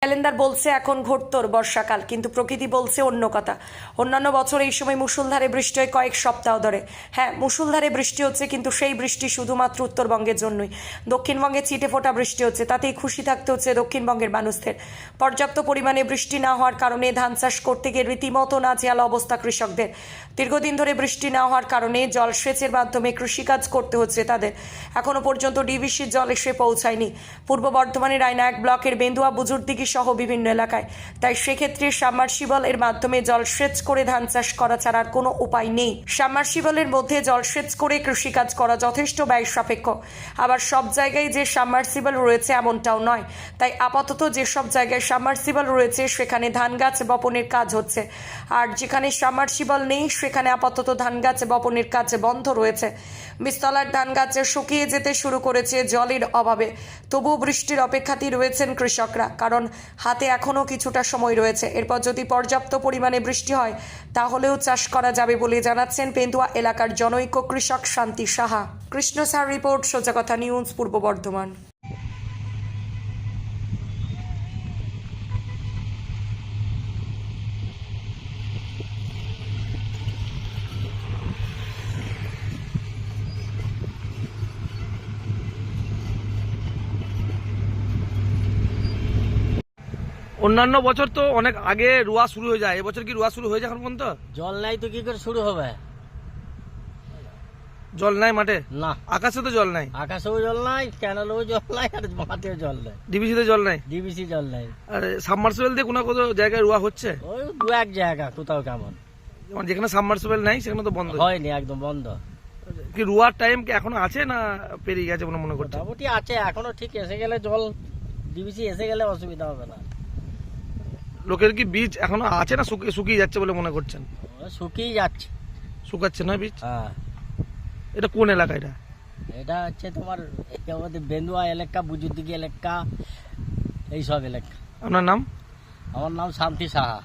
Calendar বলছে এখন ঘোরতর বর্ষাকাল, কিন্তু প্রকৃতি বলছে অন্য কথা। অন্যান্য বছর এই সময় মুষলধারে বৃষ্টি হয় কয়েক সপ্তাহ ধরে। হ্যাঁ, মুষলধারে বৃষ্টি হচ্ছে, কিন্তু সেই বৃষ্টি শুধুমাত্র উত্তরবঙ্গের জন্যই। দক্ষিণবঙ্গে ছিটেফোঁটা বৃষ্টি হচ্ছে, তাতেই খুশি থাকতে হচ্ছে দক্ষিণবঙ্গের মানুষদের। পর্যাপ্ত পরিমাণে বৃষ্টি না হওয়ার কারণে ধান চাষ করতে গিয়ে রীতিমতো নাজেহাল অবস্থা কৃষকদের। দীর্ঘদিন ধরে বৃষ্টি না হওয়ার কারণে জলসেচের মাধ্যমে কৃষিকাজ করতে হচ্ছে তাদের। এখনও পর্যন্ত ডিভিসির জল এসে পৌঁছায়নি পূর্ব বর্ধমানের রায়নাক ব্লকের বেন্দুয়া বুজুর্দিঘি সহ বিভিন্ন এলাকায়। তাই সেক্ষেত্রে সাবমার্সিবল এর মাধ্যমে জলসেচ করে ধান চাষ করা ছাড়ার কোনো উপায় নেই। সাবমার্সিবলের মধ্যে জলসেচ করে কৃষিকাজ করা যথেষ্ট ব্যয় সাপেক্ষ। আবার সব জায়গায় যে সাবমার্সিবল রয়েছে এমনটাও নয়। তাই আপাতত যেসব জায়গায় সাবমার্সিবল রয়েছে সেখানে ধান গাছ বপনের কাজ হচ্ছে, আর যেখানে সাবমার্সিবল নেই সেখানে আপাতত ধান গাছ বপনের কাজ বন্ধ রয়েছে। বীজতলার ধান গাছ শুকিয়ে যেতে শুরু করেছে জলের অভাবে। তবুও বৃষ্টির অপেক্ষাতেই রয়েছেন কৃষকরা, কারণ হাতে এখনও কিছুটা সময় রয়েছে। এরপর যদি পর্যাপ্ত পরিমাণে বৃষ্টি হয় তাহলেও চাষ করা যাবে বলে জানাচ্ছেন পেন্দুয়া এলাকার জনৈক কৃষক শান্তি সাহা। কৃষ্ণ স্যার রিপোর্ট, সোজা কথা নিউজ, পূর্ব বর্ধমান। অন্যান্য বছর তো অনেক আগে রোয়া শুরু হয়ে যায়, এবছর কি রোয়া শুরু হয়েছে এখন পর্যন্ত? জল নাই তো কি করে শুরু হবে? জল নাই মাঠে? না, আকাশে তো জল নাই, আকাশেও জল নাই, ক্যানেলেও জল নাই, আর মাঠেও জল নাই, ডিবিসিতে জল নাই, ডিবিসি জল নাই। আর সাবমার্সিবল দিয়ে কোনো কোনো জায়গায় রোয়া হচ্ছে, ওই দু এক জায়গা কোথাও কেমন যেমন যেখানে সাবমার্সিবল নাই সেখানে তো বন্ধ। হয়নি, একদম বন্ধ। কি রোয়ার টাইম কি এখনো আছে না পেরিয়ে গেছে বলে মনে করছে? মোটামুটি আছে এখনো, ঠিক এসে গেলে জল, ডিবিসি এসে গেলে অসুবিধা হবে না। লোকের কি বীজ এখনো আছে না শুকিয়ে যাচ্ছে বলে মনে করছেন? শুকিয়ে যাচ্ছে, শুকাচ্ছে না বীজ? হ্যাঁ। এটা কোন এলাকা? এটা হচ্ছে তোমার আমাদের বেন্দুয়া এলাকা, বুজুর্দিঘি এলাকা, এইসব এলাকা। আপনার নাম? আমার নাম শান্তি সাহা।